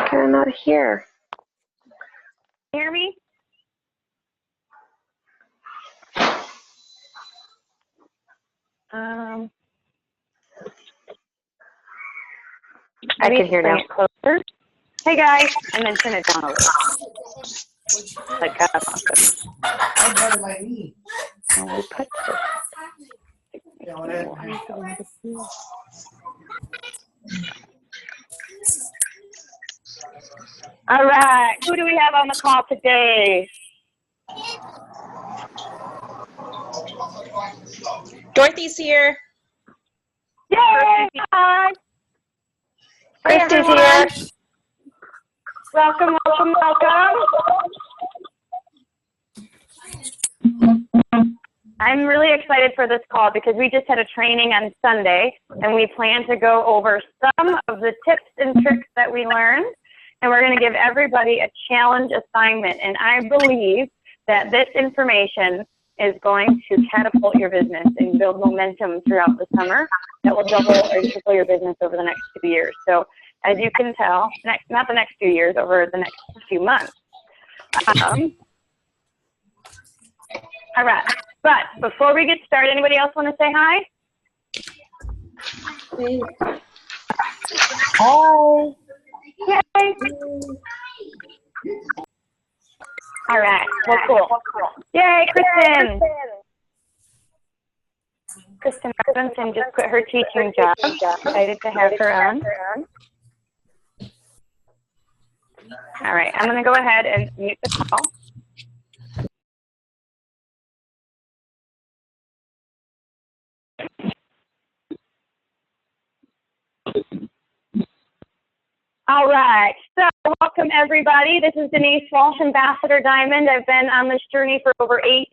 cannot hear. Hear me? I can hear now. Closer. Hey guys, and then turn it down a little. Like all right, who do we have on the call today? Dorothy's here. Yay! Hi. Christy's here. Welcome, welcome, welcome. I'm really excited for this call because we just had a training on Sunday and we plan to go over some of the tips and tricks that we learned, and we're going to give everybody a challenge assignment. And I believe that this information is going to catapult your business and build momentum throughout the summer that will double or triple your business over the next 2 years. So as you can tell, not the next 2 years, over the next few months. All right, but before we get started, anybody else want to say hi? Hi. Yay. All right, well, cool. Yay, Kristen. Kristen Robinson just quit her teaching job. Excited to have her on. All right, I'm going to go ahead and mute the call. All right, so welcome everybody. This is Denise Walsh, Ambassador Diamond. I've been on this journey for over 8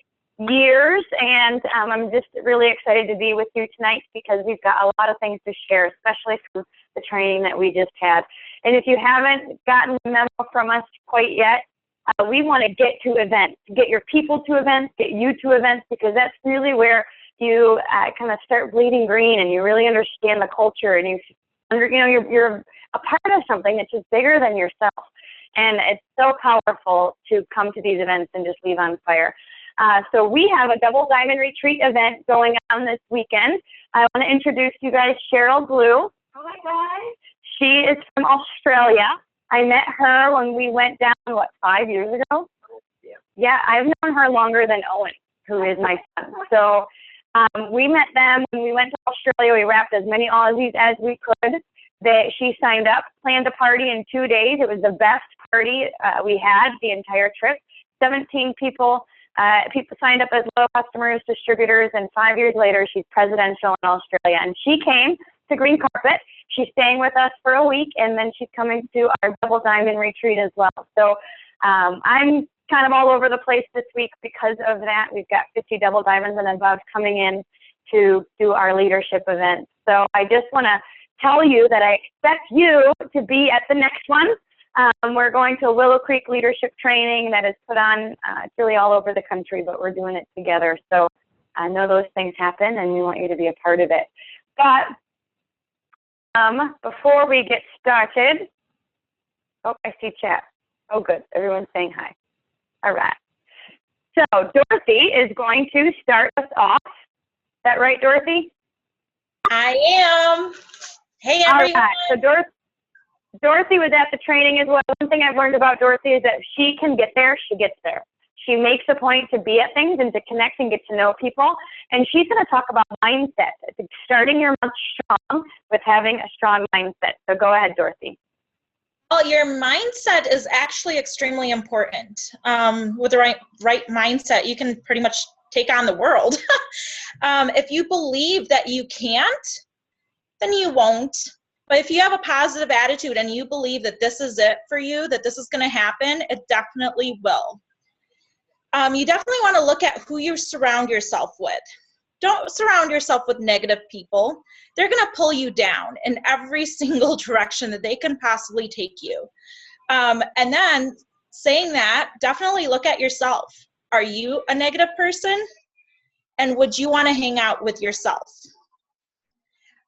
years, and I'm just really excited to be with you tonight because we've got a lot of things to share, especially from the training that we just had. And if you haven't gotten the memo from us quite yet, we want to get to events, get your people to events, get you to events, because that's really where you kind of start bleeding green and you really understand the culture, and you're a part of something that's just bigger than yourself. And it's so powerful to come to these events and just leave on fire. So we have a Double Diamond Retreat event going on this weekend. I want to introduce you guys Cheryl Blue. Hi, guys. She is from Australia. I met her when we went down, 5 years ago? Yeah, I've known her longer than Owen, who is my son. So we met them when we went to Australia. We wrapped as many Aussies as we could. She signed up, planned a party in 2 days. It was the best party we had the entire trip. 17 people signed up as loyal customers, distributors, and 5 years later, she's presidential in Australia. And she came to Green Carpet. She's staying with us for a week, and then she's coming to our Double Diamond Retreat as well. So I'm kind of all over the place this week because of that. We've got 50 Double Diamonds and above coming in to do our leadership event. So I just want to tell you that I expect you to be at the next one. We're going to Willow Creek Leadership Training that is put on, it's really all over the country, but we're doing it together. So I know those things happen and we want you to be a part of it. But before we get started, oh, I see chat. Oh, good. Everyone's saying hi. All right. So Dorothy is going to start us off. Is that right, Dorothy? I am. Hey, everyone. All right. So Dorothy was at the training as well. One thing I've learned about Dorothy is that she can get there, she gets there. She makes a point to be at things and to connect and get to know people. And she's going to talk about mindset, starting your month strong with having a strong mindset. So go ahead, Dorothy. Well, your mindset is actually extremely important. With the right mindset, you can pretty much take on the world. If you believe that you can't, then you won't. But if you have a positive attitude and you believe that this is it for you, that this is going to happen, it definitely will. You definitely want to look at who you surround yourself with. Don't surround yourself with negative people. They're going to pull you down in every single direction that they can possibly take you. And then saying that, definitely look at yourself. Are you a negative person? And would you want to hang out with yourself?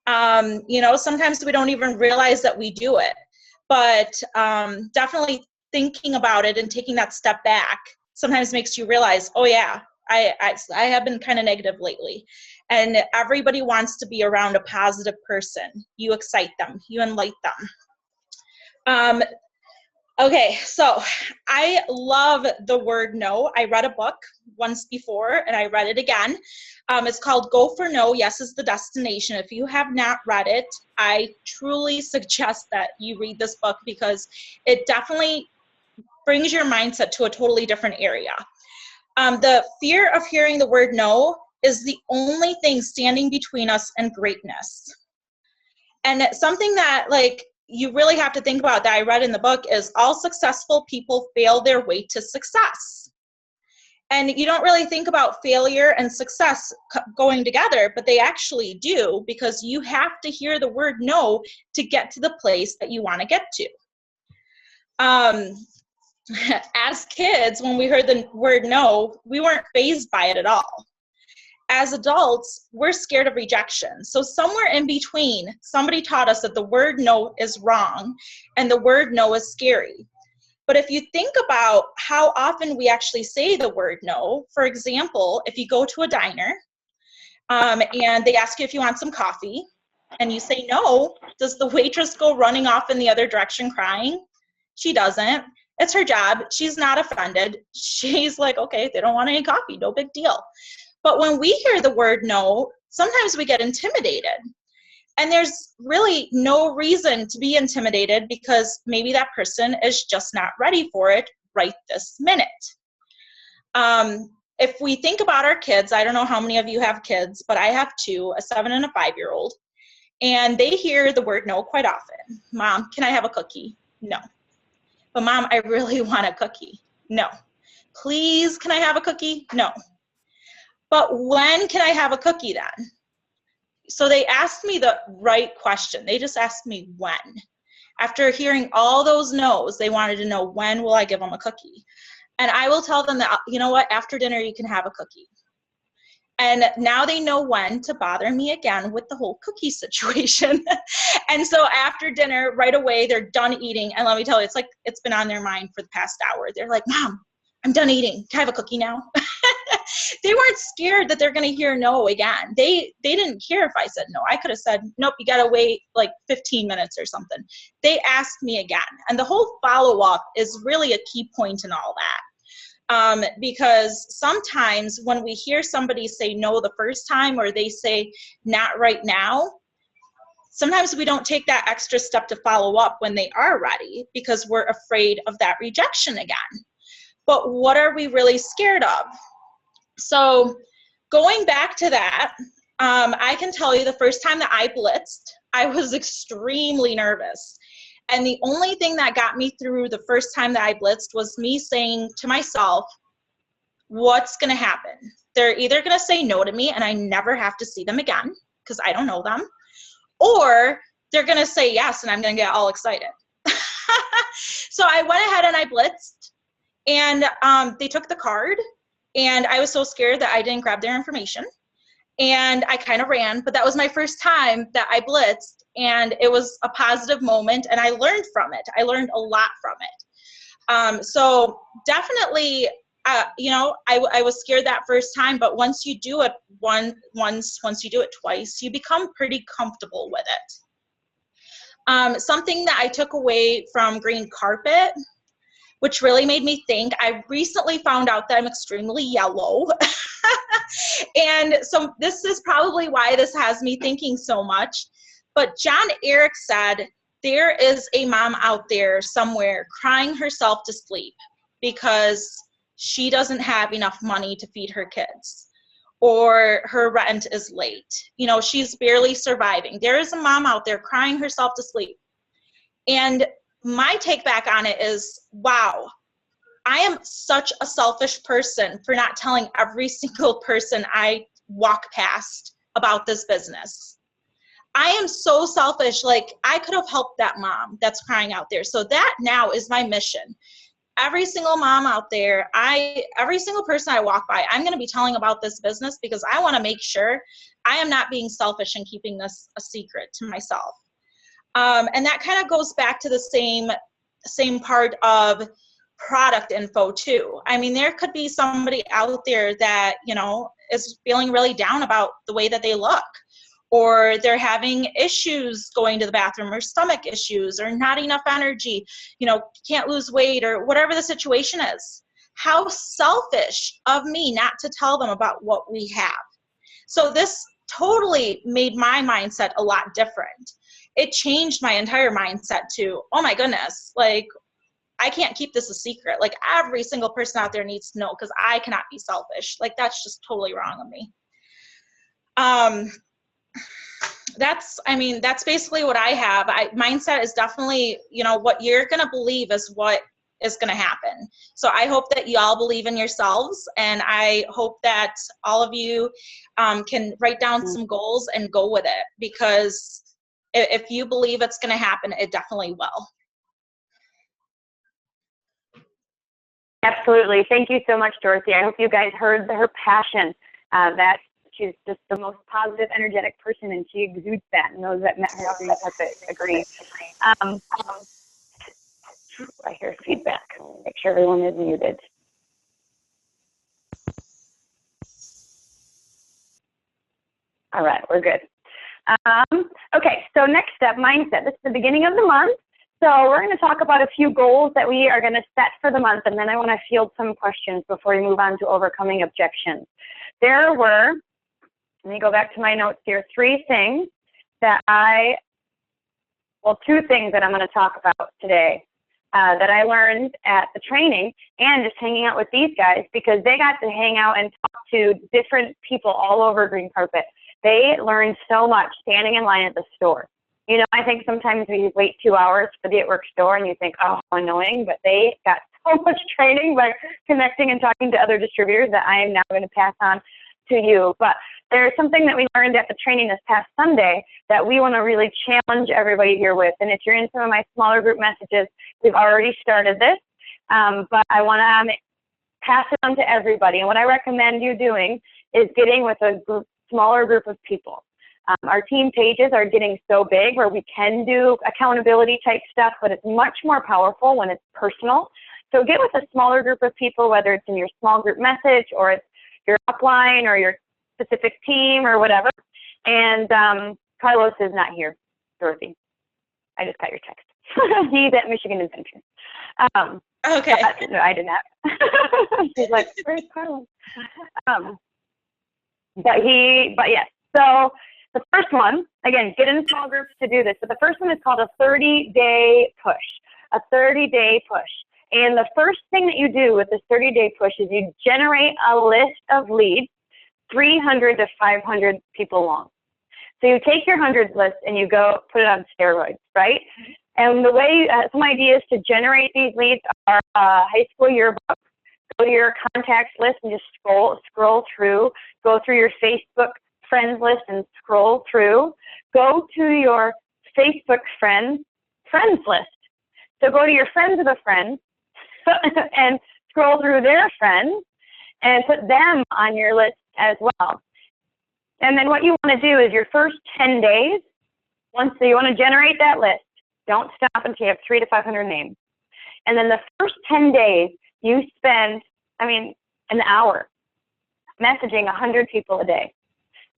Sometimes we don't even realize that we do it. but definitely thinking about it and taking that step back sometimes makes you realize, oh yeah, I have been kind of negative lately. And everybody wants to be around a positive person. You excite them, you enlighten them. Okay, so I love the word no. I read a book once before and I read it again. It's called Go for No, Yes is the Destination. If you have not read it, I truly suggest that you read this book because it definitely brings your mindset to a totally different area. The fear of hearing the word no is the only thing standing between us and greatness. And something that you really have to think about that I read in the book is all successful people fail their way to success. And you don't really think about failure and success going together, but they actually do, because you have to hear the word no to get to the place that you want to get to. As kids, when we heard the word no, we weren't fazed by it at all. As adults, we're scared of rejection. So somewhere in between, somebody taught us that the word no is wrong and the word no is scary. But if you think about how often we actually say the word no, for example, if you go to a diner and they ask you if you want some coffee and you say no, does the waitress go running off in the other direction crying? She doesn't. It's her job. She's not offended. She's like, okay, they don't want any coffee, no big deal. But when we hear the word no, sometimes we get intimidated. And there's really no reason to be intimidated because maybe that person is just not ready for it right this minute. If we think about our kids, I don't know how many of you have kids, but I have two, a 7 and a 5-year-old. And they hear the word no quite often. Mom, can I have a cookie? No. But Mom, I really want a cookie. No. Please, can I have a cookie? No. But when can I have a cookie then? So they asked me the right question. They just asked me when. After hearing all those no's, they wanted to know, when will I give them a cookie? And I will tell them that, you know what, after dinner you can have a cookie. And now they know when to bother me again with the whole cookie situation. And so after dinner, right away, they're done eating. And let me tell you, it's like it's been on their mind for the past hour. They're like, Mom, I'm done eating. Can I have a cookie now? They weren't scared that they're going to hear no again. They didn't care if I said no. I could have said, nope, you got to wait like 15 minutes or something. They asked me again. And the whole follow-up is really a key point in all that. Because sometimes when we hear somebody say no the first time, or they say not right now, sometimes we don't take that extra step to follow up when they are ready because we're afraid of that rejection again. But what are we really scared of? So going back to that, I can tell you the first time that I blitzed, I was extremely nervous. And the only thing that got me through the first time that I blitzed was me saying to myself, what's going to happen? They're either going to say no to me and I never have to see them again because I don't know them, or they're going to say yes and I'm going to get all excited. So I went ahead and I blitzed, and they took the card, and I was so scared that I didn't grab their information, and I kind of ran, but that was my first time that I blitzed, and it was a positive moment, and I learned from it. I learned a lot from it. So definitely, you know, I was scared that first time, but once you do it once you do it twice, you become pretty comfortable with it. Something that I took away from green carpet, which really made me think, I recently found out that I'm extremely yellow. And so this is probably why this has me thinking so much. But John Eric said, there is a mom out there somewhere crying herself to sleep because she doesn't have enough money to feed her kids, or her rent is late. You know, she's barely surviving. There is a mom out there crying herself to sleep. And my take back on it is, wow, I am such a selfish person for not telling every single person I walk past about this business. I am so selfish. Like, I could have helped that mom that's crying out there. So that now is my mission. Every single mom out there, every single person I walk by, I'm going to be telling about this business because I want to make sure I am not being selfish and keeping this a secret to myself. And that kind of goes back to the same part of product info too. I mean, there could be somebody out there that, you know, is feeling really down about the way that they look, or they're having issues going to the bathroom, or stomach issues, or not enough energy, you know, can't lose weight, or whatever the situation is. How selfish of me not to tell them about what we have. So this totally made my mindset a lot different. It changed my entire mindset to, oh my goodness, like, I can't keep this a secret. Like, every single person out there needs to know, because I cannot be selfish. Like, that's just totally wrong of me. That's basically what I have. Mindset is definitely, you know, what you're going to believe is what is going to happen. So I hope that you all believe in yourselves, and I hope that all of you can write down some goals and go with it, because if you believe it's going to happen, it definitely will. Absolutely. Thank you so much, Dorothy. I hope you guys heard her passion. That she's just the most positive, energetic person, and she exudes that. And those that met her out green carpet agree. I hear feedback. Make sure everyone is muted. All right, we're good. Okay, so next step, mindset. This is the beginning of the month. So we're going to talk about a few goals that we are going to set for the month, and then I want to field some questions before we move on to overcoming objections. There were, let me go back to my notes here, two things that I'm going to talk about today that I learned at the training and just hanging out with these guys, because they got to hang out and talk to different people all over green carpet. They learned so much standing in line at the store. You know, I think sometimes we wait 2 hours for the It Works store and you think, oh, how annoying, but they got so much training by connecting and talking to other distributors that I am now going to pass on to you. But there's something that we learned at the training this past Sunday that we want to really challenge everybody here with. And if you're in some of my smaller group messages, we've already started this, but I want to pass it on to everybody. And what I recommend you doing is getting with a smaller group of people. Our team pages are getting so big where we can do accountability type stuff, but it's much more powerful when it's personal. So get with a smaller group of people, whether it's in your small group message or it's your upline or your specific team or whatever. And Carlos is not here, Dorothy. I just got your text. He's at Michigan Adventure. Okay. No, I did not. She's like, where's Carlos? But yes. So the first one, again, get in small groups to do this. So the first one is called a 30-day push, a 30-day push. And the first thing that you do with this 30-day push is you generate a list of leads, 300 to 500 people long. So you take your hundreds list and you go put it on steroids, right? And the way, some ideas to generate these leads are high school yearbook. Go to your contacts list and just scroll through. Go through your Facebook friends list and scroll through. Go to your Facebook friends list. So go to your friends of a friend and scroll through their friends and put them on your list as well. And then what you want to do is your first 10 days, so you want to generate that list. Don't stop until you have 300 to 500 names. And then the first 10 days, you spend, an hour messaging 100 people a day.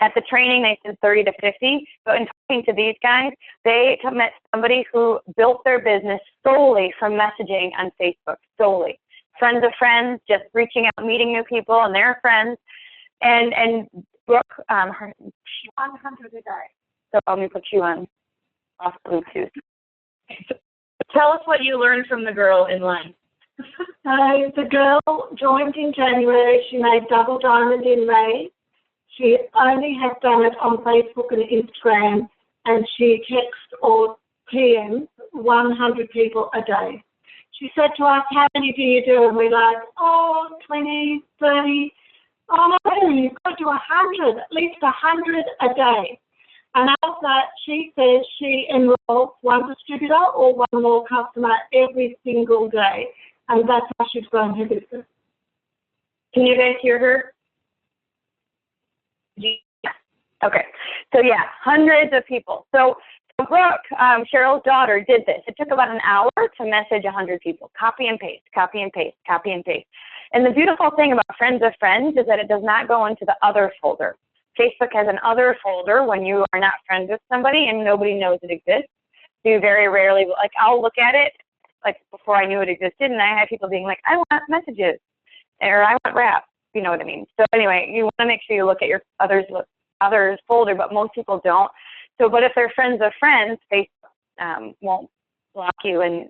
At the training, they said 30 to 50, but in talking to these guys, they met somebody who built their business solely from messaging on Facebook, solely. Friends of friends, just reaching out, meeting new people and their friends. And Brooke, she's 100 a day. So let me put you on off Bluetooth. Tell us what you learned from the girl in line. The girl joined in January. She made double diamond in May. She only has done it on Facebook and Instagram, and she texts or PMs 100 people a day. She said to us, how many do you do? And we're like, 20, 30. Oh no, you've got to do 100, at least 100 a day. And out of that, she says she enrolls one distributor or one more customer every single day. And that's how she's grown her business. Can you guys hear her? Yeah. Okay. So yeah, hundreds of people. So Brooke, Cheryl's daughter, did this. It took about an hour to message 100 people. Copy and paste, copy and paste, copy and paste. And the beautiful thing about Friends of Friends is that it does not go into the other folder. Facebook has an other folder when you are not friends with somebody and nobody knows it exists. So you very rarely, like I'll look at it like before I knew it existed, and I had people being like, I want messages, or I want rap, you know what I mean? So anyway, you want to make sure you look at your others folder, but most people don't. So, but if they're Friends of Friends, Facebook won't block you and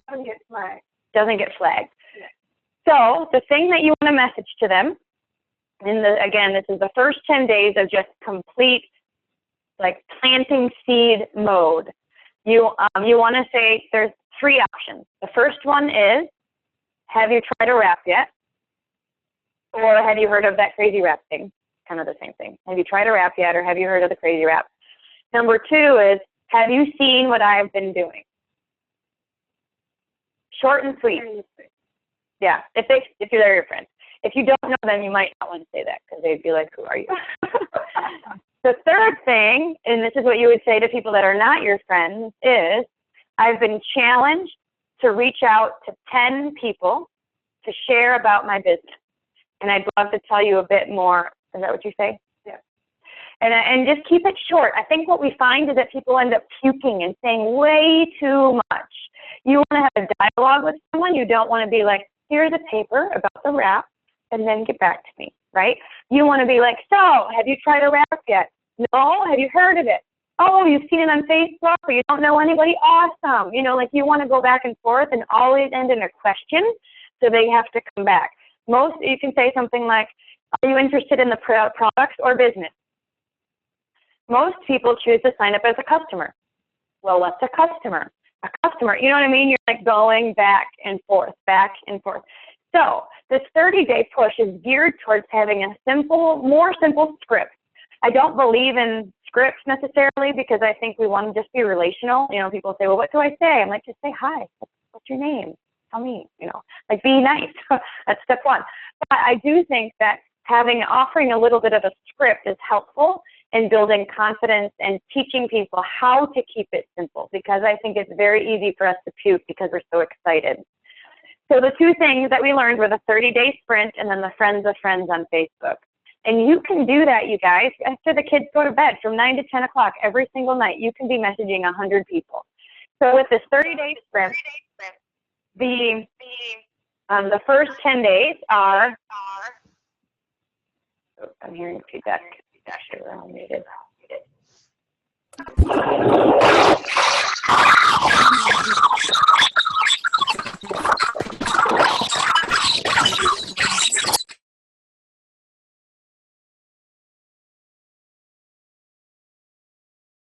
doesn't get flagged. Yeah. So the thing that you want to message to them, again, this is the first 10 days of just complete like planting seed mode. You want to say there's 3 options. The first one is, have you tried a rap yet? Or have you heard of that crazy rap thing? Kind of the same thing. Have you tried a rap yet, or have you heard of the crazy rap? Number 2 is, have you seen what I've been doing? Short and sweet. Yeah, if they're your friends. If you don't know them, you might not want to say that because they'd be like, who are you? The third thing, and this is what you would say to people that are not your friends, is I've been challenged to reach out to 10 people to share about my business. And I'd love to tell you a bit more. Is that what you say? Yeah. And just keep it short. I think what we find is that people end up puking and saying way too much. You want to have a dialogue with someone. You don't want to be like, here's a paper about the rap, and then get back to me, right? You want to be like, so, have you tried a rap yet? No? Have you heard of it? Oh, you've seen it on Facebook, but you don't know anybody? Awesome. You know, like you want to go back and forth and always end in a question, so they have to come back. You can say something like, are you interested in the products or business? Most people choose to sign up as a customer. Well, what's a customer? A customer, you know what I mean? You're like going back and forth, back and forth. So this 30-day push is geared towards having a more simple script. I don't believe in scripts necessarily because I think we want to just be relational. You know, people say, well, what do I say? I'm like, just say hi. What's your name? Tell me, you know, like be nice. That's step 1. But I do think that offering a little bit of a script is helpful in building confidence and teaching people how to keep it simple, because I think it's very easy for us to puke because we're so excited. So the 2 things that we learned were the 30-day sprint and then the Friends of Friends on Facebook. And you can do that, you guys, after the kids go to bed from 9 to 10 o'clock every single night. You can be messaging 100 people. So with this 30-day sprint, the first 10 days are, oh, I'm hearing feedback. Sure, I'll mute it.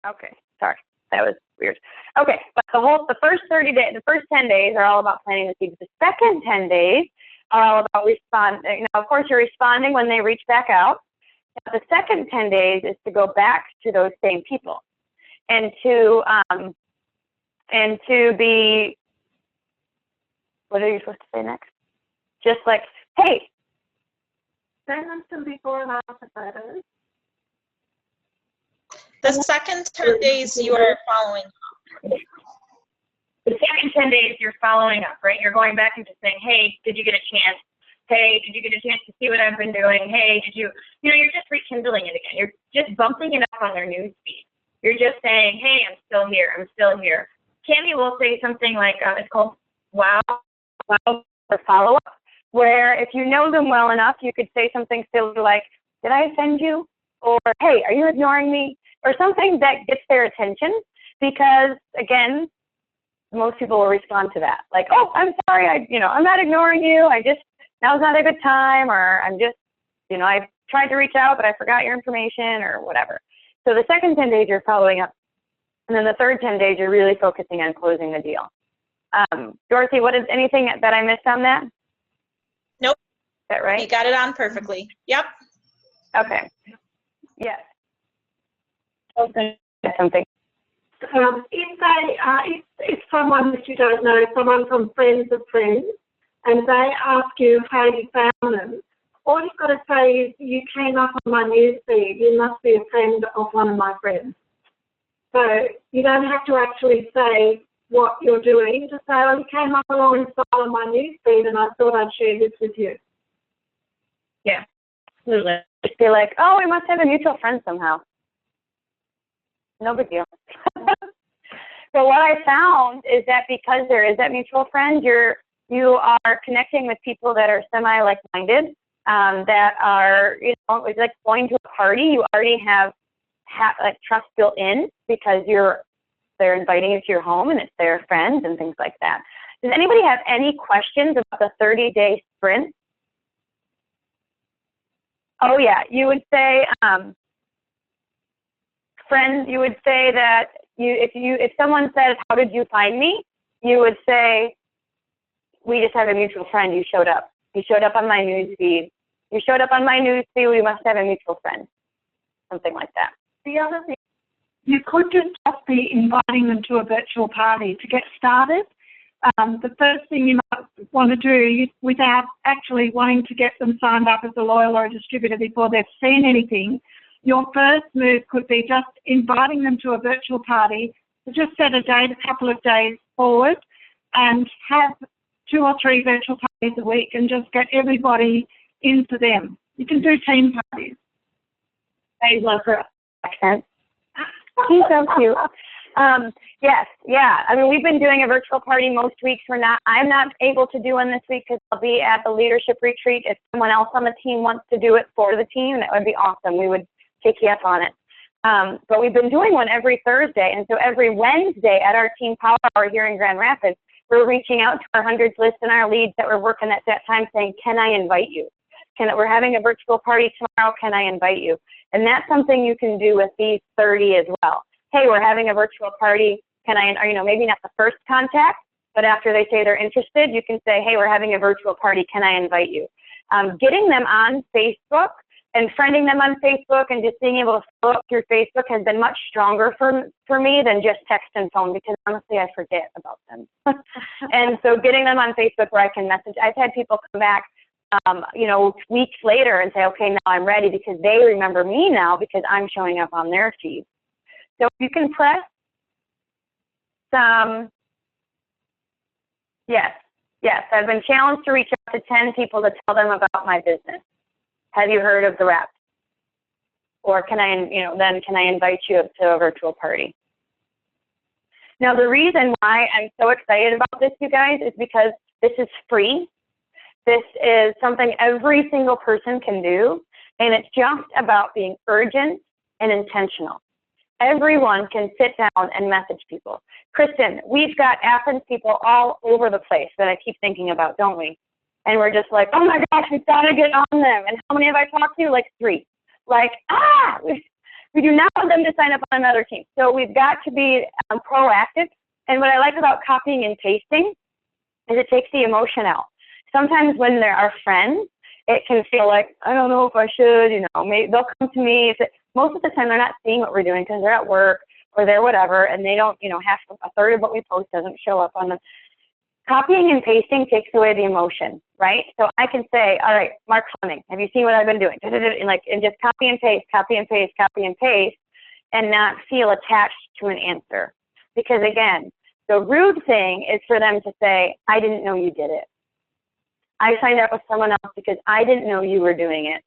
Okay, sorry, that was weird. Okay, but the first 30 days, the first 10 days are all about planting the seeds. The second 10 days are all about responding. Now, of course, you're responding when they reach back out. The second 10 days is to go back to those same people and to be, what are you supposed to say next? Just like, hey. Send them some before and after photos. The second 10 days you are following up. The second 10 days you're following up, right? You're going back and just saying, hey, did you get a chance? Hey, did you get a chance to see what I've been doing? Hey, you're just rekindling it again. You're just bumping it up on their news feed. You're just saying, hey, I'm still here. I'm still here. Cami will say something like, it's called wow or follow-up, where if you know them well enough, you could say something silly like, did I offend you? Or, hey, are you ignoring me? Or something that gets their attention, because, again, most people will respond to that. Like, oh, I'm sorry, I'm not ignoring you. Now's not a good time, or I'm just, I tried to reach out, but I forgot your information, or whatever. So the second 10 days, you're following up. And then the third 10 days, you're really focusing on closing the deal. Dorothy, anything that I missed on that? Nope. Is that right? You got it on perfectly. Yep. Okay. Yes. Okay. Something. If someone that you don't know, someone from Friends of Friends, and they ask you how you found them, all you've got to say is, you came up on my news feed, you must be a friend of one of my friends. So you don't have to actually say what you're doing. Just say, oh, you came up along and saw on my newsfeed and I thought I'd share this with you. Yeah, absolutely. Just be like, oh, we must have a mutual friend somehow. No big deal. So what I found is that because there is that mutual friend, you are connecting with people that are semi-like-minded, that are, you know, it's like going to a party. You already have like trust built in because they're inviting you to your home and it's their friends and things like that. Does anybody have any questions about the 30-day sprint? Oh yeah, you would say, friends, you would say that if someone says, how did you find me? You would say, we just have a mutual friend. You showed up. You showed up on my news feed. You showed up on my news feed. We must have a mutual friend. Something like that. The other thing, you could just be inviting them to a virtual party to get started. The first thing you might want to do, without actually wanting to get them signed up as a loyal or a distributor before they've seen anything, your first move could be just inviting them to a virtual party. So just set a date, a couple of days forward, and have 2 or 3 virtual parties a week and just get everybody into them. You can do team parties. I love her accent. He's so cute. Yes, yeah. I mean, we've been doing a virtual party most weeks. I'm not able to do one this week because I'll be at the leadership retreat. If someone else on the team wants to do it for the team, that would be awesome. We would take you up on it. But we've been doing one every Thursday. And so every Wednesday at our Team Power Hour here in Grand Rapids, we're reaching out to our hundreds list and our leads that we're working at that time saying, can I invite you? We're having a virtual party tomorrow. Can I invite you? And that's something you can do with these 30 as well. Hey, we're having a virtual party. Can I, or, you know, maybe not the first contact, but after they say they're interested, you can say, hey, we're having a virtual party. Can I invite you? Getting them on Facebook and friending them on Facebook and just being able to follow up through Facebook has been much stronger for me than just text and phone, because honestly, I forget about them. And so getting them on Facebook where I can message, I've had people come back, you know, weeks later and say, okay, now I'm ready, because they remember me now because I'm showing up on their feed. So you can press some, yes, I've been challenged to reach out to 10 people to tell them about my business. Have you heard of the rep? Or can I, you know, then can I invite you to a virtual party? Now, the reason why I'm so excited about this, you guys, is because this is free. This is something every single person can do, and it's just about being urgent and intentional. Everyone can sit down and message people. Kristen, we've got Athens people all over the place that I keep thinking about, don't we? And we're just like, oh my gosh, we've got to get on them. And how many have I talked to? Like 3. Like, we do not want them to sign up on another team. So we've got to be proactive. And what I like about copying and pasting is it takes the emotion out. Sometimes when there are friends, it can feel like, I don't know if I should, you know, maybe they'll come to me. Most of the time they're not seeing what we're doing because they're at work or they're whatever, and they don't, you know, half, a third of what we post doesn't show up on them. Copying and pasting takes away the emotion, right? So I can say, all right, Mark Fleming, have you seen what I've been doing? And just copy and paste, copy and paste, copy and paste, and not feel attached to an answer. Because again, the rude thing is for them to say, I didn't know you did it. I signed up with someone else because I didn't know you were doing it.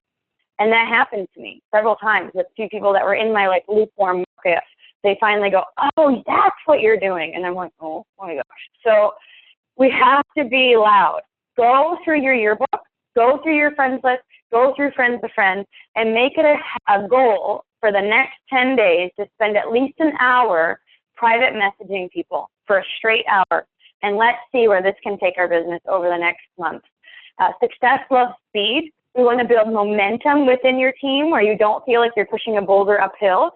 And that happened to me several times with 2 people that were in my like lukewarm market. They finally go, oh, that's what you're doing. And I'm like, oh my gosh. So we have to be loud. Go through your yearbook, go through your friends list, go through friends of friends, and make it a goal for the next 10 days to spend at least an hour private messaging people for a straight hour. And let's see where this can take our business over the next month. Success loves speed. We want to build momentum within your team where you don't feel like you're pushing a boulder uphill,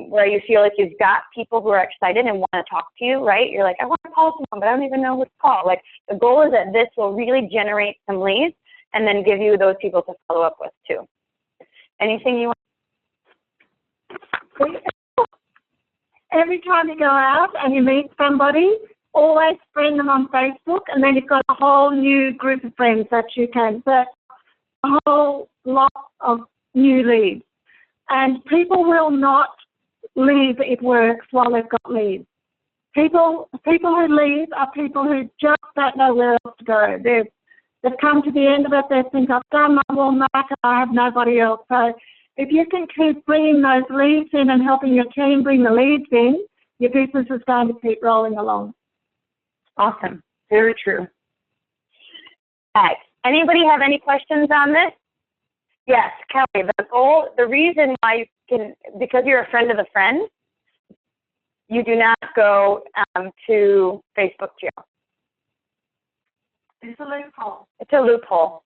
where you feel like you've got people who are excited and want to talk to you, right? You're like, I want to call someone, but I don't even know who to call. Like, the goal is that this will really generate some leads and then give you those people to follow up with too. Anything you want? Every time you go out and you meet somebody, always friend them on Facebook, and then you've got a whole new group of friends that you can set a whole lot of new leads. And people will not leave, it works while they've got leads. People who leave are people who just don't know where else to go. They've come to the end of it. They think, I've done my warm market, I have nobody else. So if you can keep bringing those leads in and helping your team bring the leads in, your business is going to keep rolling along. Awesome. Very true. Right. Anybody have any questions on this? Yes, Kelly, the reason why you can, because you're a friend of a friend, you do not go to Facebook jail. It's a loophole. It's a loophole.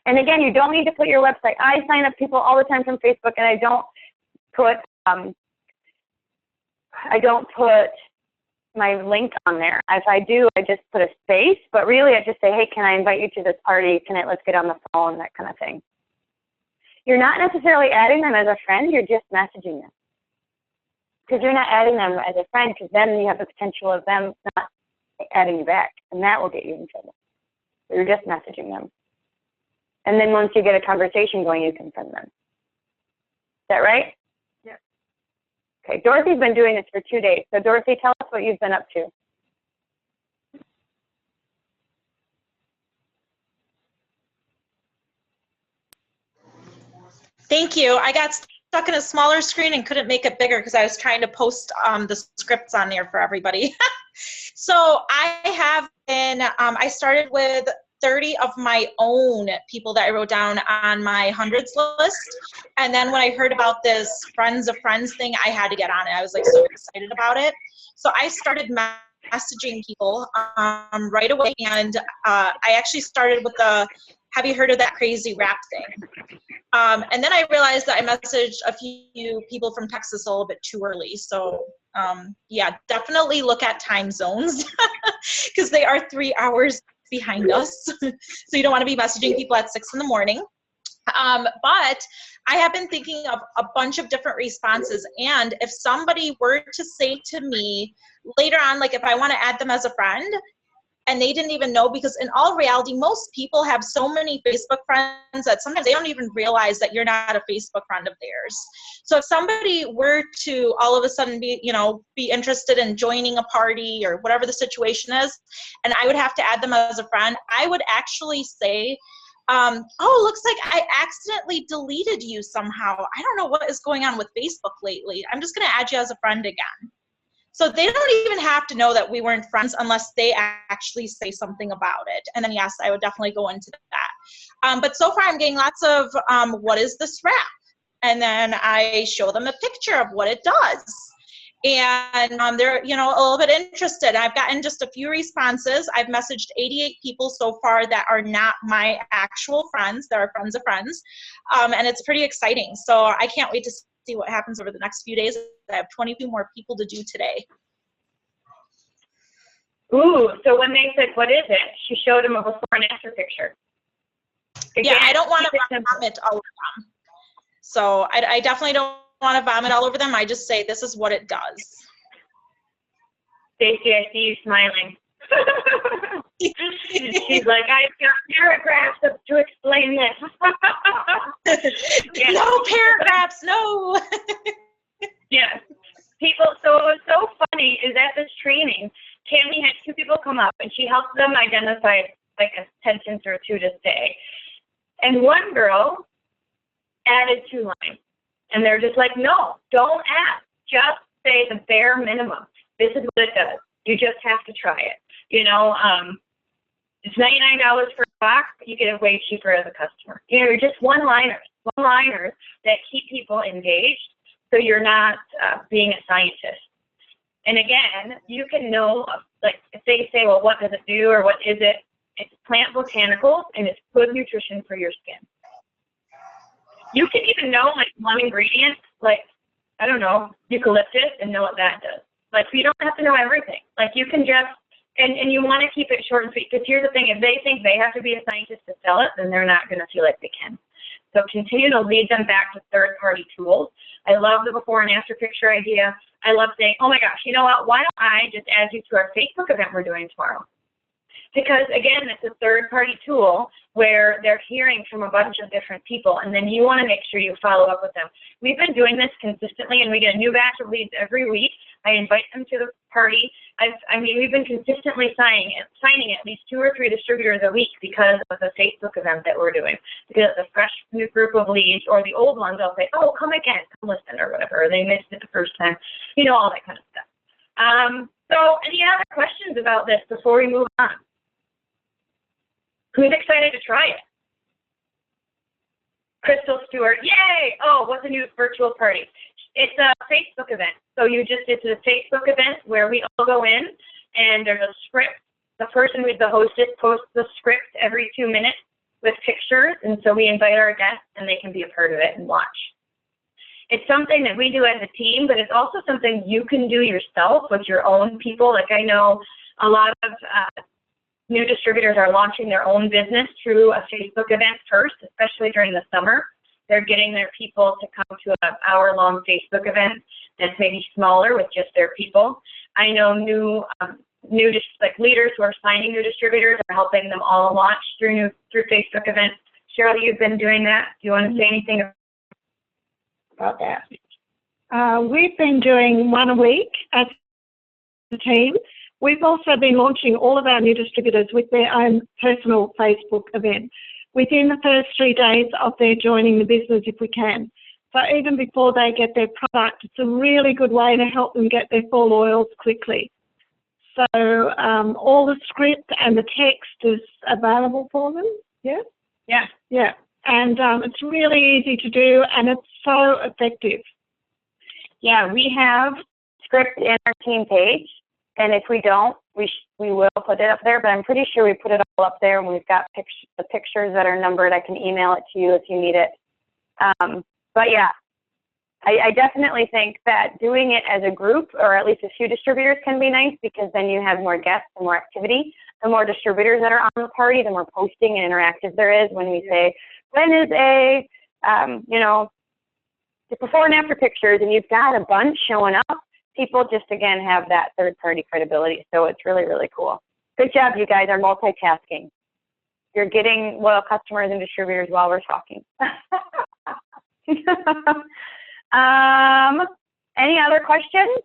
And again, you don't need to put your website. I sign up people all the time from Facebook, and I don't put my link on there. If I do, I just put a space, but really I just say, hey, can I invite you to this party? Let's get on the phone, that kind of thing. You're not necessarily adding them as a friend, you're just messaging them. Because you're not adding them as a friend, because then you have the potential of them not adding you back, and that will get you in trouble. So you're just messaging them. And then once you get a conversation going, you can friend them. Is that right? Yep. Okay, Dorothy's been doing this for 2 days. So Dorothy, tell us what you've been up to. Thank you. I got stuck in a smaller screen and couldn't make it bigger because I was trying to post the scripts on there for everybody. So I have been, I started with 30 of my own people that I wrote down on my hundreds list. And then when I heard about this friends of friends thing, I had to get on it. I was like so excited about it. So I started messaging people right away. And I actually started with have you heard of that crazy rap thing? And then I realized that I messaged a few people from Texas a little bit too early. So yeah, definitely look at time zones because they are 3 hours behind us. So you don't want to be messaging people at 6 in the morning. But I have been thinking of a bunch of different responses. And if somebody were to say to me later on, like if I want to add them as a friend, and they didn't even know, because in all reality, most people have so many Facebook friends that sometimes they don't even realize that you're not a Facebook friend of theirs. So if somebody were to all of a sudden be interested in joining a party or whatever the situation is, and I would have to add them as a friend, I would actually say, oh, looks like I accidentally deleted you somehow. I don't know what is going on with Facebook lately. I'm just going to add you as a friend again. So they don't even have to know that we weren't friends unless they actually say something about it. And then, yes, I would definitely go into that. But so far, I'm getting lots of, what is this wrap? And then I show them a picture of what it does. And they're, a little bit interested. I've gotten just a few responses. I've messaged 88 people so far that are not my actual friends. That are friends of friends. And it's pretty exciting. So I can't wait to see what happens over the next few days. I have 22 more people to do today. Ooh, so when they said, what is it? She showed them a before and after picture. Again, yeah, I don't want to vomit all over them. So I definitely don't want to vomit all over them. I just say, this is what it does. Stacey, I see you smiling. She's like, I've got paragraphs to explain this. Yeah. No paragraphs, no. Yeah. People, so what was so funny is at this training, Tammy had 2 people come up and she helped them identify like a sentence or 2 to say. And one girl added 2 lines. And they're just like, no, don't ask. Just say the bare minimum. This is what it does. You just have to try it. It's $99 for a box, but you get it way cheaper as a customer. You're just one-liners that keep people engaged, so you're not being a scientist. And again, you can know, like if they say, well, what does it do or what is it? It's plant botanicals and it's good nutrition for your skin. You can even know like one ingredient, like, I don't know, eucalyptus, and know what that does. Like, you don't have to know everything. Like, you can just, and you want to keep it short and sweet, because here's the thing, if they think they have to be a scientist to sell it, then they're not going to feel like they can. So continue to lead them back to third-party tools. I love the before and after picture idea. I love saying, oh my gosh, you know what, why don't I just add you to our Facebook event we're doing tomorrow? Because again, it's a third-party tool where they're hearing from a bunch of different people, and then you want to make sure you follow up with them. We've been doing this consistently, and we get a new batch of leads every week. I invite them to the party. We've been consistently signing at least 2 or 3 distributors a week because of the Facebook event that we're doing. Because it's a fresh new group of leads, or the old ones, I'll say, oh, come again, come listen, or whatever. Or they missed it the first time, all that kind of stuff. So any other questions about this before we move on? Who's excited to try it? Crystal Stewart, yay! Oh, what's a new virtual party? It's a Facebook event. So it's a Facebook event where we all go in and there's a script. The person who's the hostess posts the script every 2 minutes with pictures. And so we invite our guests and they can be a part of it and watch. It's something that we do as a team, but it's also something you can do yourself with your own people. Like I know a lot of new distributors are launching their own business through a Facebook event first, especially during the summer. They're getting their people to come to an hour-long Facebook event that's maybe smaller with just their people. I know new leaders who are signing new distributors are helping them all launch through Facebook events. Cheryl, you've been doing that. Do you want to say anything about that? We've been doing 1 a week as a team. We've also been launching all of our new distributors with their own personal Facebook event within the first 3 days of their joining the business if we can. So even before they get their product, it's a really good way to help them get their full oils quickly. So all the script and the text is available for them, yeah? Yeah. Yeah, and it's really easy to do and it's so effective. Yeah, we have script in our team page. And if we don't, we will put it up there, but I'm pretty sure we put it all up there and we've got the pictures that are numbered. I can email it to you if you need it. But yeah, I definitely think that doing it as a group, or at least a few distributors, can be nice because then you have more guests and more activity. The more distributors that are on the party, the more posting and interactive there is when we say, when is the before and after pictures, and you've got a bunch showing up. People just, again, have that third-party credibility, so it's really, really cool. Good job, you guys are multitasking. You're getting loyal customers and distributors while we're talking. Any other questions?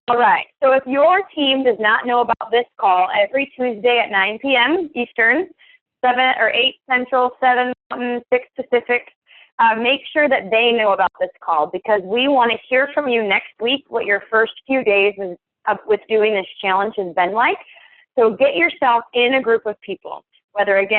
All right, so if your team does not know about this call, every Tuesday at 9 p.m. Eastern, 7 or 8 Central, 7 Mountain, 6 Pacific, make sure that they know about this call because we want to hear from you next week what your first few days with doing this challenge has been like. So get yourself in a group of people, whether it's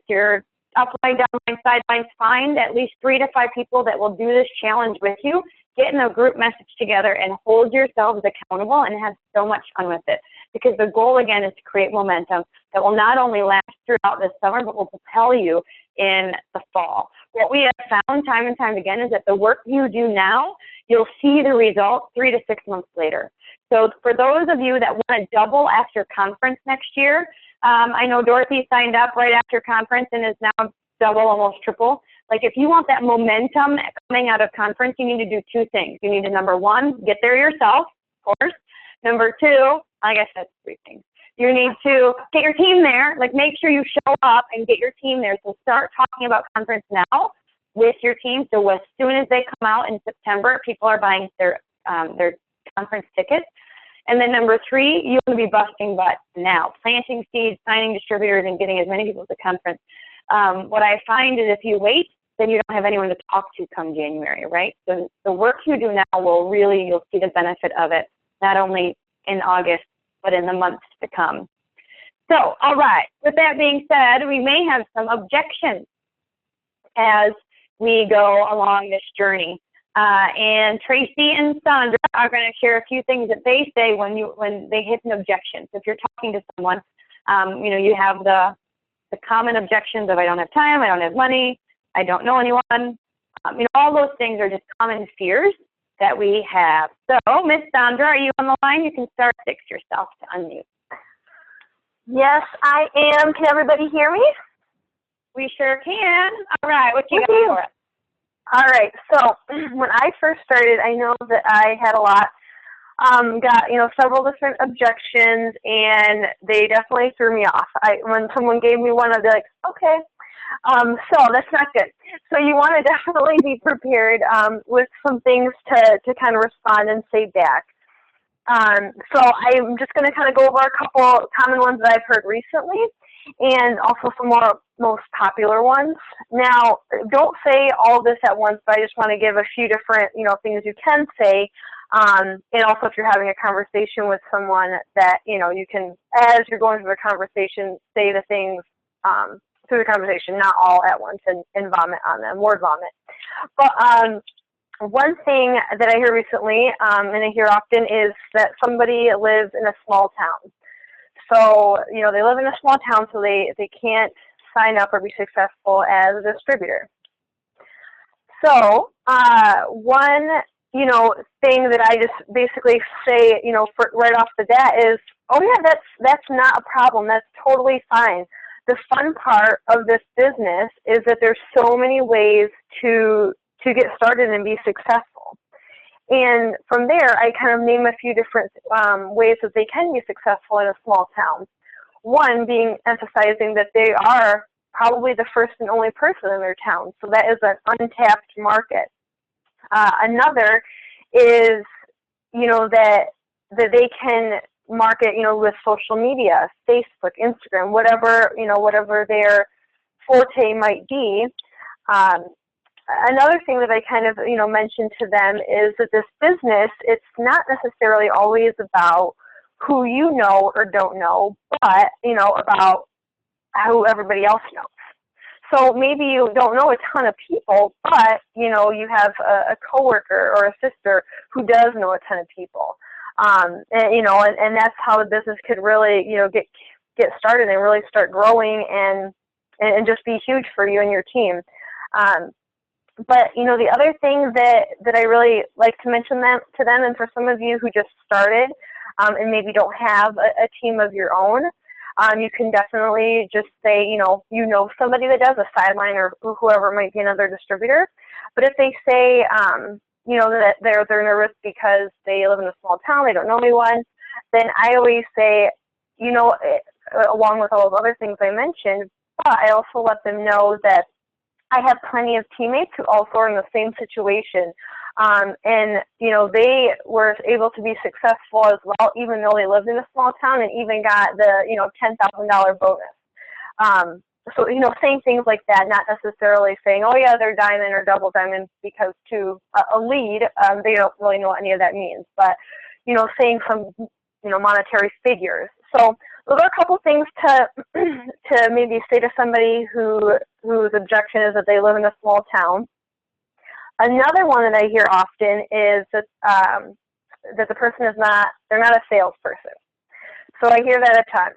your upline, downline, sidelines, find at least 3 to 5 people that will do this challenge with you. Get in a group message together and hold yourselves accountable and have so much fun with it. Because the goal, again, is to create momentum that will not only last throughout the summer, but will propel you in the fall. What we have found time and time again is that the work you do now, you'll see the results 3 to 6 months later. So for those of you that want to double after conference next year, I know Dorothy signed up right after conference and is now double, almost triple. Like if you want that momentum coming out of conference, you need to do 2 things. You need to, number 1, get there yourself, of course. Number 2, I guess that's 3 things. You need to get your team there, like make sure you show up and get your team there. So start talking about conference now with your team. So as soon as they come out in September, people are buying their conference tickets. And then number 3, you want to be busting butts now, planting seeds, signing distributors, and getting as many people to conference. What I find is if you wait, then you don't have anyone to talk to come January, right? So the work you do now you'll see the benefit of it, not only in August, but in the months to come. So, all right, with that being said, we may have some objections as we go along this journey. And Tracy and Sandra are going to share a few things that they say when they hit an objection. So if you're talking to someone, you have the common objections of I don't have time, I don't have money, I don't know anyone. All those things are just common fears that we have. So, Miss Sandra, are you on the line? You can start 6 yourself to unmute. Yes, I am. Can everybody hear me? We sure can. All right, what you got for us? All right, so when I first started, I know that I had a lot got, several different objections, and they definitely threw me off. When someone gave me one, I'd be like, okay. So that's not good. So you want to definitely be prepared with some things to kind of respond and say back. So I'm just going to kind of go over a couple common ones that I've heard recently, and also some more most popular ones. Now, don't say all of this at once, but I just want to give a few different, things you can say. And also if you're having a conversation with someone that, you can, as you're going through the conversation, say the things through the conversation, not all at once, and vomit on them, word vomit. But one thing that I hear recently, and I hear often, is that somebody lives in a small town. So, they live in a small town, so they can't sign up or be successful as a distributor. So, one, thing that I just basically say, right off the bat is, oh yeah, that's not a problem. That's totally fine. The fun part of this business is that there's so many ways to get started and be successful. And from there, I kind of name a few different ways that they can be successful in a small town. One being emphasizing that they are probably the first and only person in their town. So that is an untapped market. Another is, that they can market, with social media, Facebook, Instagram, whatever their forte might be. Another thing that I kind of, mentioned to them is that this business, it's not necessarily always about who you know or don't know, but, about who everybody else knows. So maybe you don't know a ton of people, but, you have a coworker or a sister who does know a ton of people. And that's how the business could really, get started and really start growing and just be huge for you and your team. But, the other thing that I really like to mention to them, and for some of you who just started and maybe don't have a team of your own, you can definitely just say, somebody that does, a sideline or whoever might be another distributor. But if they say, that they're nervous because they live in a small town, they don't know anyone, then I always say, along with all those other things I mentioned, but I also let them know that I have plenty of teammates who also are in the same situation. And, they were able to be successful as well, even though they lived in a small town, and even got the, $10,000 bonus. So, saying things like that, not necessarily saying, oh yeah, they're diamond or double diamond, because to a lead, they don't really know what any of that means. But, saying some, monetary figures. So those are a couple things to maybe say to somebody whose objection is that they live in a small town. Another one that I hear often is that that the person they're not a salesperson. So I hear that a ton.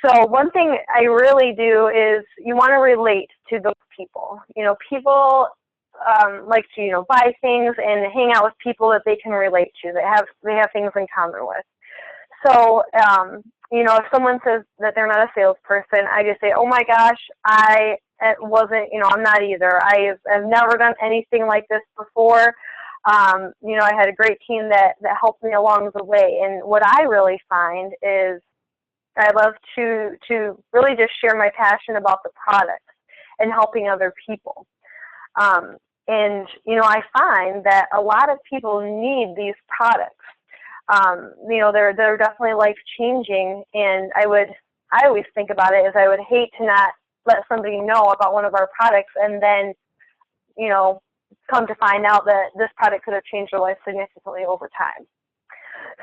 So one thing I really do is you want to relate to those people. People like to, buy things and hang out with people that they can relate to. They have things in common with. So, if someone says that they're not a salesperson, I just say, oh my gosh, I wasn't, I'm not either. I've never done anything like this before. I had a great team that helped me along the way. And what I really find is I love to really just share my passion about the products and helping other people. And, I find that a lot of people need these products. They're definitely life-changing, and I always think about it as I would hate to not let somebody know about one of our products and then, come to find out that this product could have changed their life significantly over time.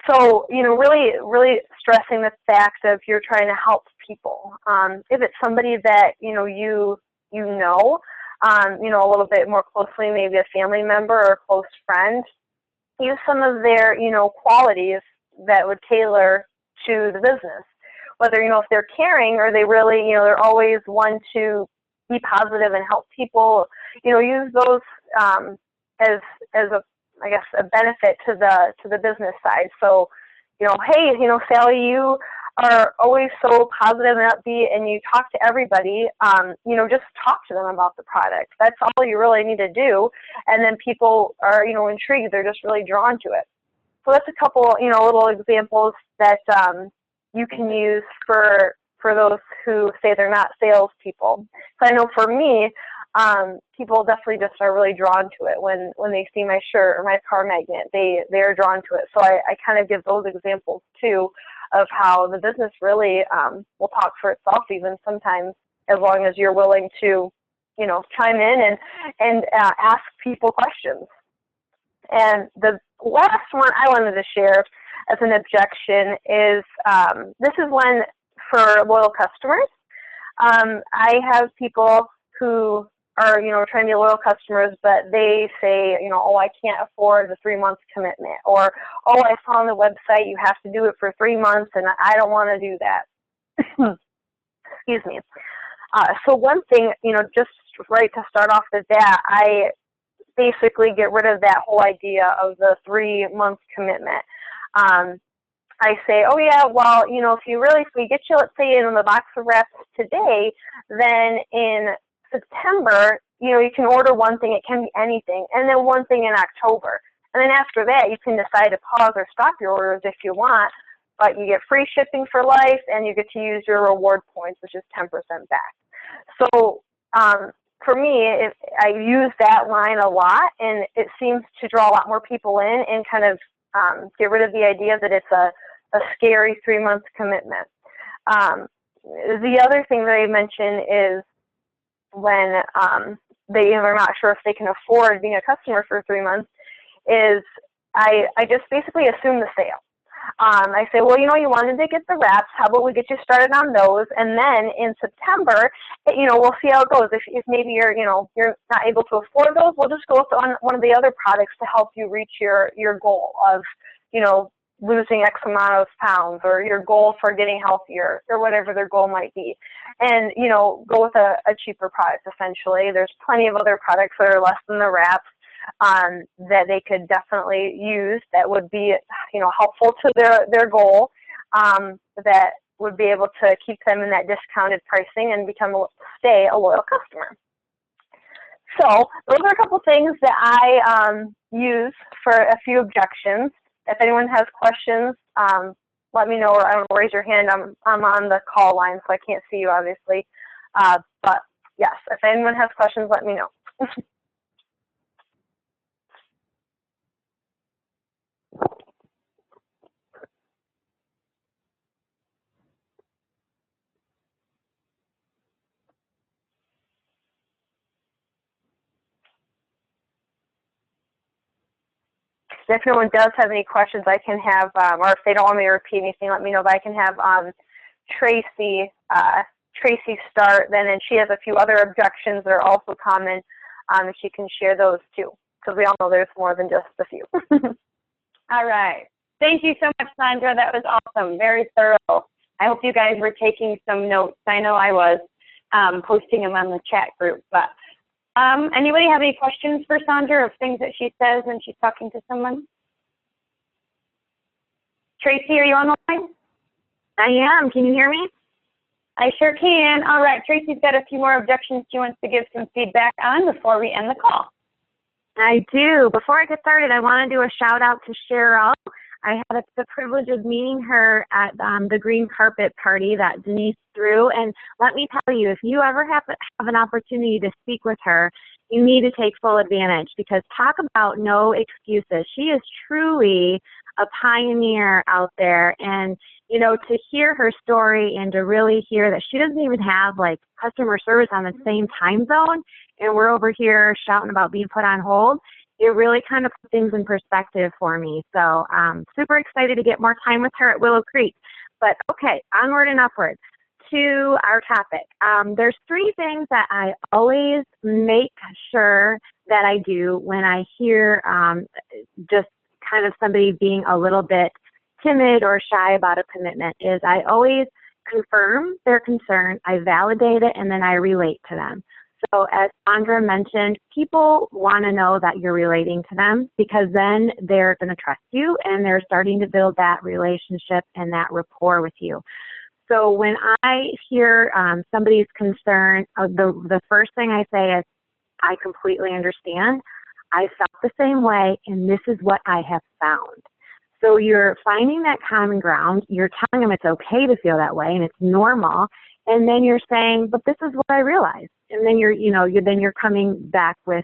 So, really, really stressing the fact of you're trying to help people. If it's somebody that, you know, a little bit more closely, maybe a family member or a close friend, use some of their, qualities that would tailor to the business. Whether, if they're caring or they really, they're always one to be positive and help people, use those as a benefit to the business side. So, hey, Sally, you are always so positive and upbeat, and you talk to everybody, just talk to them about the product. That's all you really need to do, and then people are, intrigued. They're just really drawn to it. So that's a couple, you know, little examples that you can use for those who say they're not salespeople. So I know for me, people definitely just are really drawn to it when they see my shirt or my car magnet. They're drawn to it. So I kind of give those examples too of how the business really will talk for itself even sometimes, as long as you're willing to, you know, chime in and ask people questions. And the last one I wanted to share as an objection is this is when, for loyal customers, I have people who are, you know, trying to be loyal customers, but they say, you know, oh, I can't afford the 3-month commitment, or, oh, I saw on the website you have to do it for 3 months, and I don't want to do that. Excuse me. So one thing, you know, just right to start off with that, I basically get rid of that whole idea of the 3-month commitment. I say, oh yeah, well, you know, if we get you, let's say, in the box of wraps today, then in September, you know, you can order one thing, it can be anything, and then one thing in October. And then after that, you can decide to pause or stop your orders if you want, but you get free shipping for life, and you get to use your reward points, which is 10% back. So for me, I use that line a lot, and it seems to draw a lot more people in and kind of get rid of the idea that it's a scary 3-month commitment. The other thing that I mention is when they are not sure if they can afford being a customer for 3 months, is I just basically assume the sale. I say, well, you know, you wanted to get the wraps. How about we get you started on those? And then in September, you know, we'll see how it goes. If maybe you're not able to afford those, we'll just go with one of the other products to help you reach your goal of, you know, losing X amount of pounds, or your goal for getting healthier, or whatever their goal might be. And, you know, go with a cheaper product, essentially. There's plenty of other products that are less than the wraps that they could definitely use that would be, you know, helpful to their goal, that would be able to keep them in that discounted pricing and stay a loyal customer. So those are a couple things that I use for a few objections. If anyone has questions, let me know, or I don't know, raise your hand. I'm on the call line, so I can't see you, obviously. But yes, if anyone has questions, let me know. If no one does have any questions, I can have, or if they don't want me to repeat anything, let me know. But I can have Tracy start then, and she has a few other objections that are also common, and she can share those too, because we all know there's more than just a few. All right. Thank you so much, Sandra. That was awesome. Very thorough. I hope you guys were taking some notes. I know I was posting them on the chat group. But anybody have any questions for Sandra of things that she says when she's talking to someone? Tracy, are you on the line? I am. Can you hear me? I sure can. All right. Tracy's got a few more objections she wants to give some feedback on before we end the call. I do. Before I get started, I want to do a shout out to Cheryl. I had the privilege of meeting her at the green carpet party that Denise threw. And let me tell you, if you ever have an opportunity to speak with her, you need to take full advantage, because talk about no excuses. She is truly a pioneer out there. And, you know, to hear her story and to really hear that she doesn't even have like customer service on the same time zone, and we're over here shouting about being put on hold, it really kind of put things in perspective for me. So super excited to get more time with her at Willow Creek. But okay, onward and upward to our topic. There's 3 things that I always make sure that I do when I hear just kind of somebody being a little bit timid or shy about a commitment. Is I always confirm their concern, I validate it, and then I relate to them. So as Sandra mentioned, people want to know that you're relating to them, because then they're going to trust you and they're starting to build that relationship and that rapport with you. So when I hear somebody's concern, the first thing I say is, I completely understand. I felt the same way, and this is what I have found. So you're finding that common ground. You're telling them it's okay to feel that way and it's normal. And then you're saying, but this is what I realized. And then you're coming back with,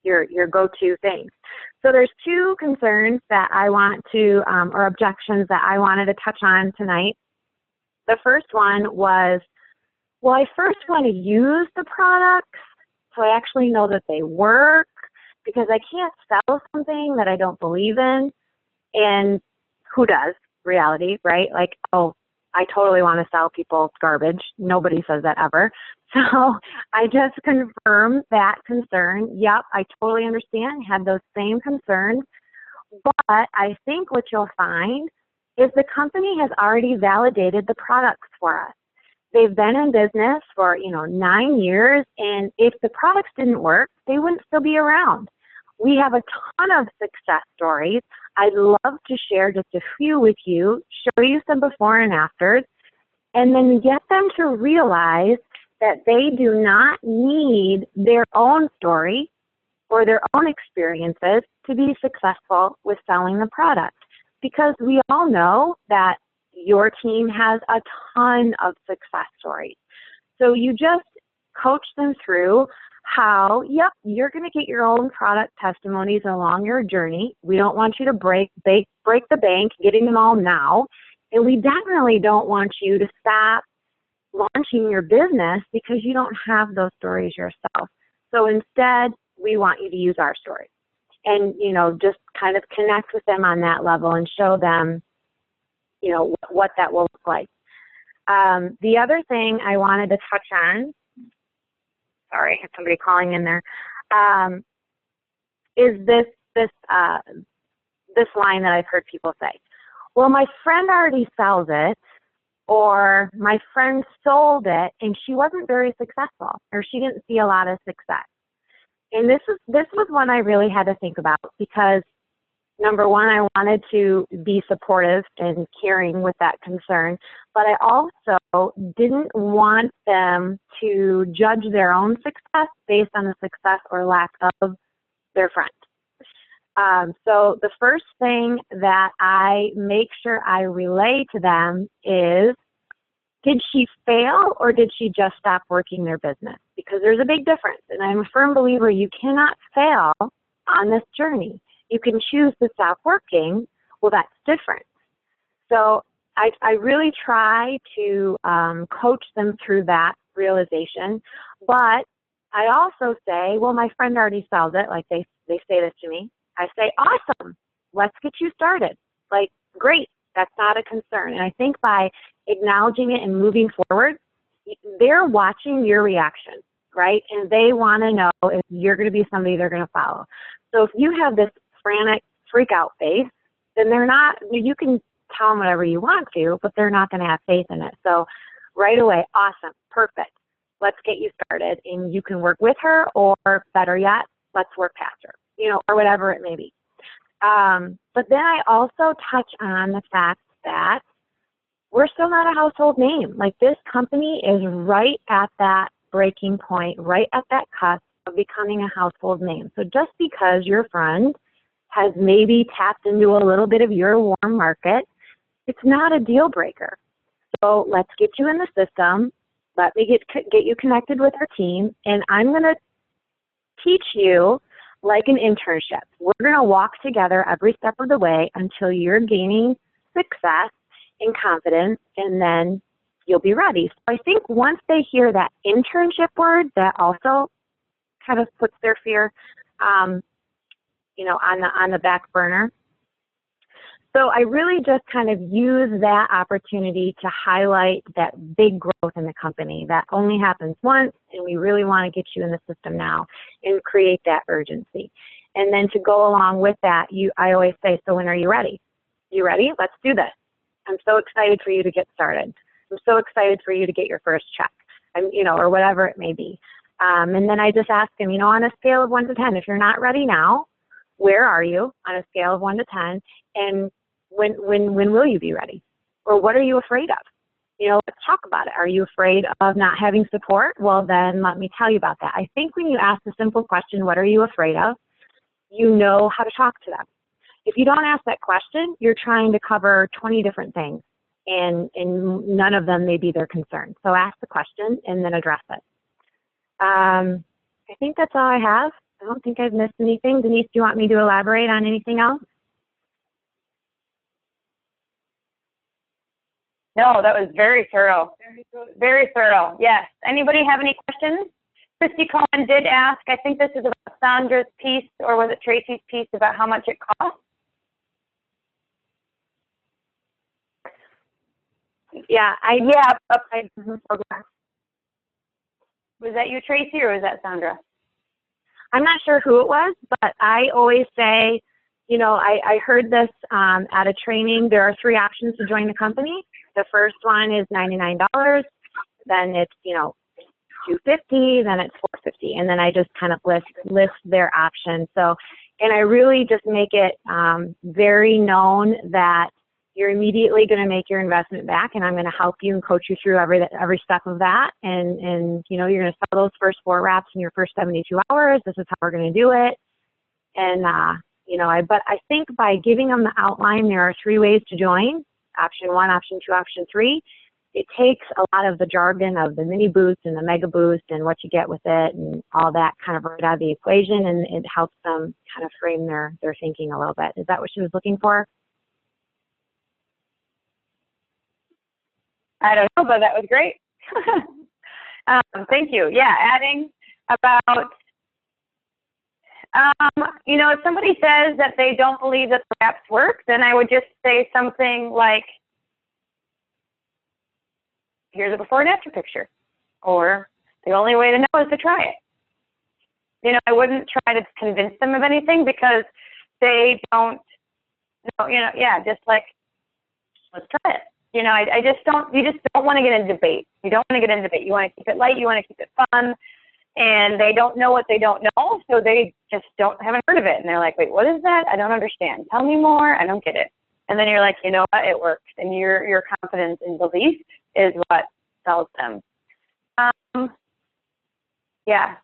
your go-to things. So there's two concerns that I want to, or objections that I wanted to touch on tonight. The first one was, well, I first want to use the products so I actually know that they work, because I can't sell something that I don't believe in. And who does? Reality, right? Like, oh, I totally want to sell people garbage. Nobody says that ever. So I just confirmed that concern. Yep, I totally understand. Had those same concerns. But I think what you'll find is the company has already validated the products for us. They've been in business for, 9 years, and if the products didn't work, they wouldn't still be around. We have a ton of success stories. I'd love to share just a few with you, show you some before and afters, and then get them to realize that they do not need their own story or their own experiences to be successful with selling the product. Because we all know that your team has a ton of success stories. So you just coach them through how, yep, you're going to get your own product testimonies along your journey. We don't want you to break the bank getting them all now. And we definitely don't want you to stop launching your business because you don't have those stories yourself. So instead, we want you to use our story and, just kind of connect with them on that level and show them, what that will look like. The other thing I wanted to touch on, sorry, I had somebody calling in there, is this line that I've heard people say. Well, my friend already sells it, or my friend sold it and she wasn't very successful, or she didn't see a lot of success. And this was one I really had to think about, because number one, I wanted to be supportive and caring with that concern, but I also didn't want them to judge their own success based on the success or lack of their friend. So the first thing that I make sure I relay to them is, did she fail or did she just stop working their business? Because there's a big difference, and I'm a firm believer you cannot fail on this journey. You can choose to stop working. Well, that's different. So I really try to coach them through that realization. But I also say, well, my friend already sells it. Like they say this to me. I say, awesome, let's get you started. Like, great, that's not a concern. And I think by acknowledging it and moving forward, they're watching your reaction, right? And they want to know if you're going to be somebody they're going to follow. So if you have this frantic freak out face, then they're not, you can tell them whatever you want to, but they're not going to have faith in it. So right away, awesome, perfect, let's get you started, and you can work with her, or better yet, let's work past her, or whatever it may be. But then I also touch on the fact that we're still not a household name. Like, this company is right at that breaking point, right at that cusp of becoming a household name. So just because your friend has maybe tapped into a little bit of your warm market, it's not a deal breaker. So let's get you in the system. Let me get you connected with our team, and I'm going to teach you like an internship. We're going to walk together every step of the way until you're gaining success and confidence, and then you'll be ready. So I think once they hear that internship word, that also kind of puts their fear, on the back burner. So I really just kind of use that opportunity to highlight that big growth in the company that only happens once, and we really want to get you in the system now and create that urgency. And then to go along with that, I always say, so when are you ready? You ready? Let's do this. I'm so excited for you to get started. I'm so excited for you to get your first check, or whatever it may be. And then I just ask them, on a scale of 1 to 10, if you're not ready now, where are you on a scale of 1 to 10? And when will you be ready? Or what are you afraid of? Let's talk about it. Are you afraid of not having support? Well, then let me tell you about that. I think when you ask the simple question, what are you afraid of? You know how to talk to them. If you don't ask that question, you're trying to cover 20 different things, and none of them may be their concern. So ask the question and then address it. I think that's all I have. I don't think I've missed anything. Denise, do you want me to elaborate on anything else? No, that was very thorough. Very thorough, yes. Anybody have any questions? Christy Cohen did ask, I think this is about Sandra's piece, or was it Tracy's piece, about how much it costs? Yeah, Was that you, Tracy, or was that Sandra? I'm not sure who it was, but I always say, you know, I heard this at a training. There are 3 options to join the company. The first one is $99, then it's, you know, $250, then it's $450, and then I just kind of list their options. So, and I really just make it very known that you're immediately going to make your investment back, and I'm going to help you and coach you through every step of that. And you know, you're going to sell those first 4 wraps in your first 72 hours. This is how we're going to do it. And you know, but I think by giving them the outline, there are 3 ways to join: option 1, option 2, option 3. It takes a lot of the jargon of the mini boost and the mega boost and what you get with it and all that kind of right out of the equation, and it helps them kind of frame their thinking a little bit. Is that what she was looking for? I don't know, but that was great. Thank you. Yeah, adding about, you know, if somebody says that they don't believe that the wraps work, then I would just say something like, here's a before and after picture, or the only way to know is to try it. You know, I wouldn't try to convince them of anything because they don't know, you know, yeah, just like, let's try it. You know, I just don't, you just don't want to get into debate. You don't want to get into debate. You want to keep it light. You want to keep it fun. And they don't know what they don't know, so they just haven't heard of it. And they're like, wait, what is that? I don't understand. Tell me more. I don't get it. And then you're like, you know what? It works. And your confidence and belief is what sells them. Yeah.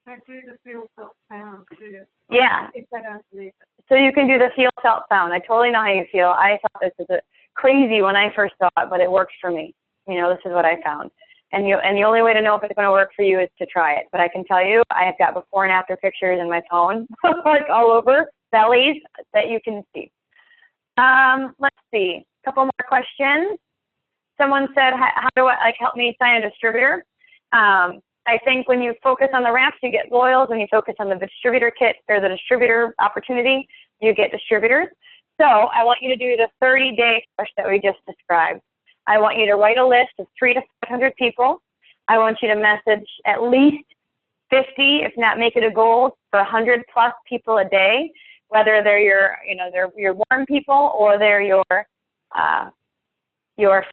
I do the feel felt sound too. Yeah. If they don't believe it. So you can do the feel felt sound. I totally know how you feel. I thought this was crazy when I first saw it, but it works for me. You know, this is what I found. And the only way to know if it's going to work for you is to try it. But I can tell you, I have got before and after pictures in my phone, like all over, bellies that you can see. Let's see, a couple more questions. Someone said, how do I, like, help me sign a distributor? I think when you focus on the wraps, you get loyals. When you focus on the distributor kit or the distributor opportunity, you get distributors. So I want you to do the 30-day push that we just described. I want you to write a list of 300 to 500 people. I want you to message at least 50, if not make it a goal, for 100+ people a day, whether they're your, you know, they're your warm people or they're your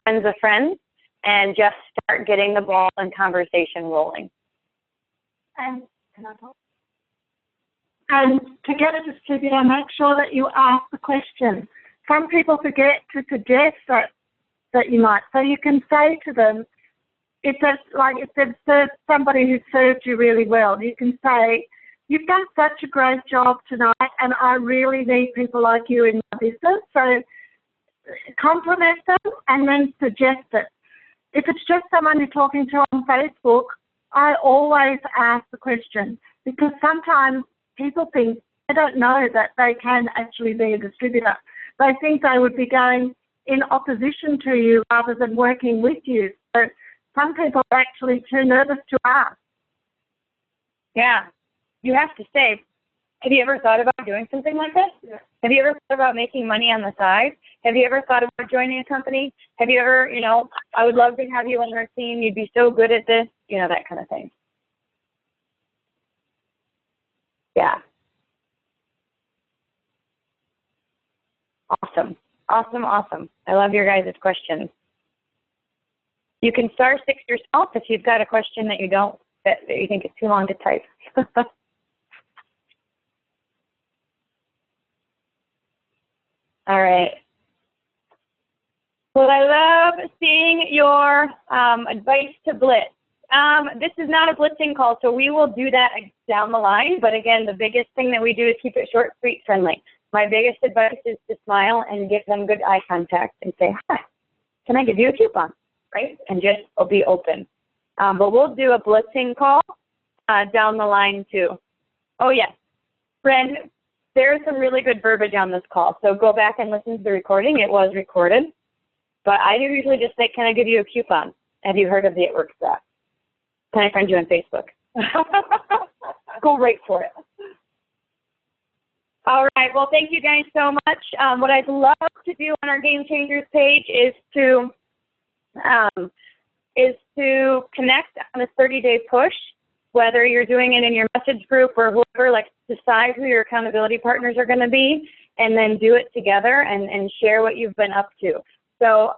friends of friends, and just start getting the ball and conversation rolling. And can I talk? And to get a distributor, make sure that you ask the question. Some people forget to suggest that you might. So you can say to them, if they've served somebody who served you really well, you can say, you've done such a great job tonight, and I really need people like you in my business. So compliment them and then suggest it. If it's just someone you're talking to on Facebook, I always ask the question, because sometimes people think they don't know that they can actually be a distributor. They think they would be going in opposition to you rather than working with you. So some people are actually too nervous to ask. Yeah, you have to say, have you ever thought about doing something like this? Yeah. Have you ever thought about making money on the side? Have you ever thought about joining a company? Have you ever, you know, I would love to have you on our team. You'd be so good at this, you know, that kind of thing. Yeah. Awesome. Awesome, awesome. I love your guys' questions. You can *6 yourself if you've got a question that you think is too long to type. All right. Well, I love seeing your advice to blitz. This is not a blitzing call, so we will do that down the line. But again, the biggest thing that we do is keep it short, sweet, friendly. my biggest advice is to smile and give them good eye contact and say, hi, can I give you a coupon, right? And just be open. But we'll do a blitzing call down the line too. Oh yes, friend, there's some really good verbiage on this call. So go back and listen to the recording. It was recorded. But I usually just say, can I give you a coupon? Have you heard of the It Works app? Can I friend you on Facebook? Go right for it. All right. Well, thank you guys so much. What I'd love to do on our Game Changers page is to connect on this 30-day push, whether you're doing it in your message group or whoever, like decide who your accountability partners are going to be, and then do it together and share what you've been up to. So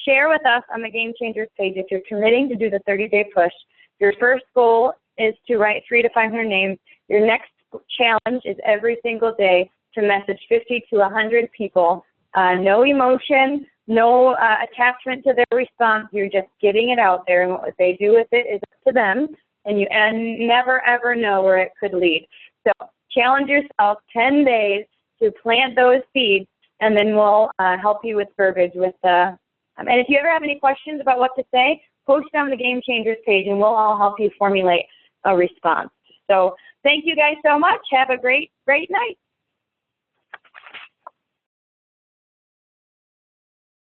share with us on the Game Changers page if you're committing to do the 30-day push. Your first goal is to write 300 to 500 names. Your next challenge is every single day to message 50 to 100 people. No emotion, no attachment to their response. You're just getting it out there, and what they do with it is up to them, and you never, ever know where it could lead. So challenge yourself 10 days to plant those seeds, and then we'll help you with verbiage. And if you ever have any questions about what to say, post it on the Game Changers page, and we'll all help you formulate a response. So thank you guys so much. Have a great night.